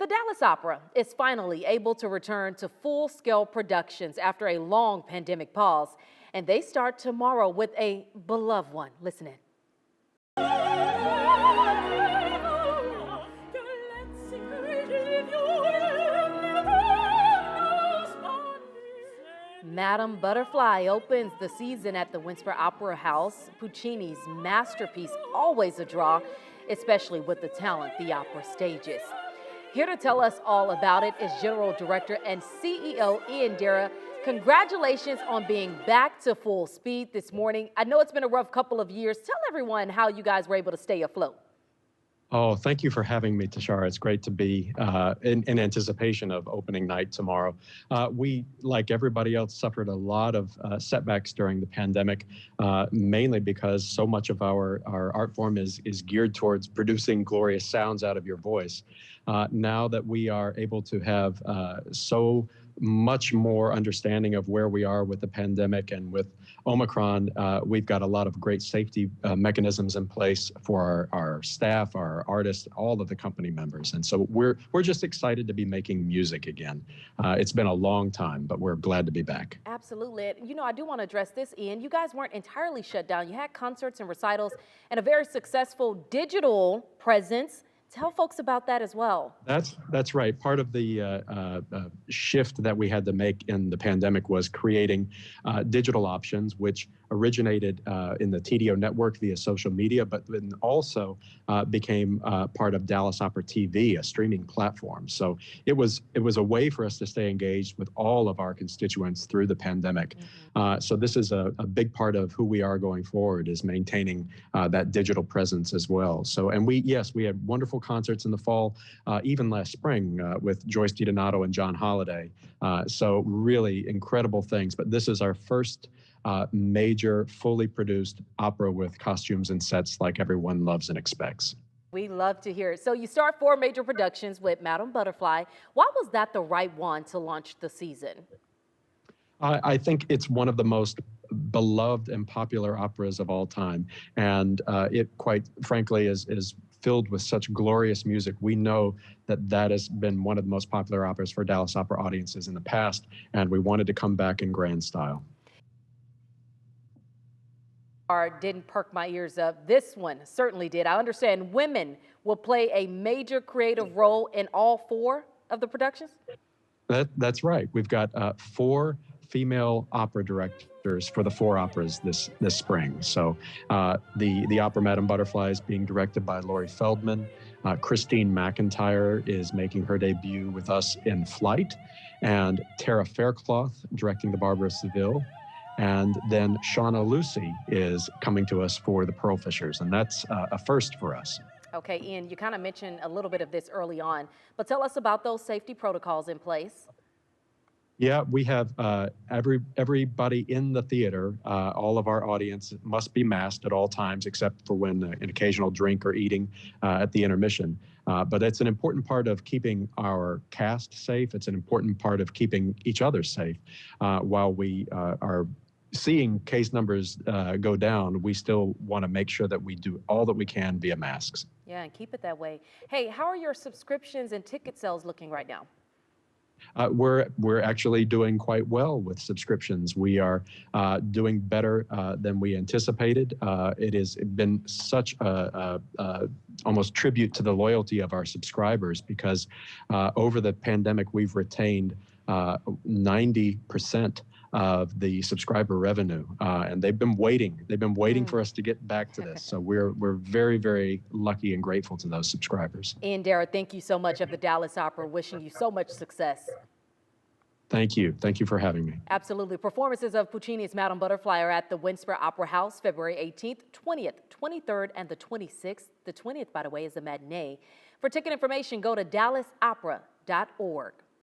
The Dallas Opera is finally able to return to full-scale productions after a long pandemic pause, and they start tomorrow with a beloved one. Listen in. Madame Butterfly opens the season at the Winspire Opera House. Puccini's masterpiece, always a draw, especially with the talent the opera stages. Here to tell us all about it is General Director and CEO Ian Dara. Congratulations on being back to full speed this morning. I know it's been a rough couple of years. Tell everyone how you guys were able to stay afloat. Oh, thank you for having me, Tashara. It's great to be in anticipation of opening night tomorrow. We, like everybody else, suffered a lot of setbacks during the pandemic, mainly because so much of our art form is geared towards producing glorious sounds out of your voice. Now that we are able to have so much more understanding of where we are with the pandemic and with Omicron, we've got a lot of great safety mechanisms in place for our staff, our artists, all of the company members. And so we're just excited to be making music again. It's been a long time, but we're glad to be back. Absolutely. You know, I do want to address this, Ian. You guys weren't entirely shut down. You had concerts and recitals and a very successful digital presence. Tell folks about that as well. That's right. Part of the shift that we had to make in the pandemic was creating digital options, which originated in the TDO network via social media, but then also became part of Dallas Opera TV, a streaming platform. So it was a way for us to stay engaged with all of our constituents through the pandemic. So this is a big part of who we are going forward, is maintaining that digital presence as well. So, and we had wonderful concerts in the fall, even last spring with Joyce DiDonato and John Holiday. So really incredible things. But this is our first major, fully produced opera with costumes and sets like everyone loves and expects. We love to hear it. So you start 4 major productions with Madame Butterfly. Why was that the right one to launch the season? I think it's one of the most beloved and popular operas of all time. And it, quite frankly, is filled with such glorious music. We know that has been one of the most popular operas for Dallas Opera audiences in the past, and we wanted to come back in grand style. Didn't perk my ears up. This one certainly did. I understand women will play a major creative role in all 4 of the productions? That's right. We've got 4 female opera directors for the 4 operas this spring. So the opera Madame Butterfly is being directed by Laurie Feldman. Christine McIntyre is making her debut with us in Flight, and Tara Faircloth directing the Barber of Seville. And then Shauna Lucy is coming to us for the Pearl Fishers, and that's a first for us. Okay, Ian, you kind of mentioned a little bit of this early on, but tell us about those safety protocols in place. Yeah, we have everybody in the theater, all of our audience must be masked at all times, except for when an occasional drink or eating at the intermission. But it's an important part of keeping our cast safe. It's an important part of keeping each other safe. While we are seeing case numbers go down, we still want to make sure that we do all that we can via masks. Yeah, and keep it that way. Hey, how are your subscriptions and ticket sales looking right now? We're actually doing quite well with subscriptions. We are doing better than we anticipated. It has been such a almost tribute to the loyalty of our subscribers, because over the pandemic we've retained 90% of the subscriber revenue, and they've been waiting for us to get back to this. So we're very, very lucky and grateful to those subscribers. Ian Dara, thank you so much of the Dallas Opera. Wishing you so much success. Thank you. Thank you for having me. Absolutely. Performances of Puccini's Madame Butterfly are at the Winspire Opera House February 18th, 20th, 23rd, and the 26th. The 20th, by the way, is a matinee. For ticket information, go to dallasopera.org.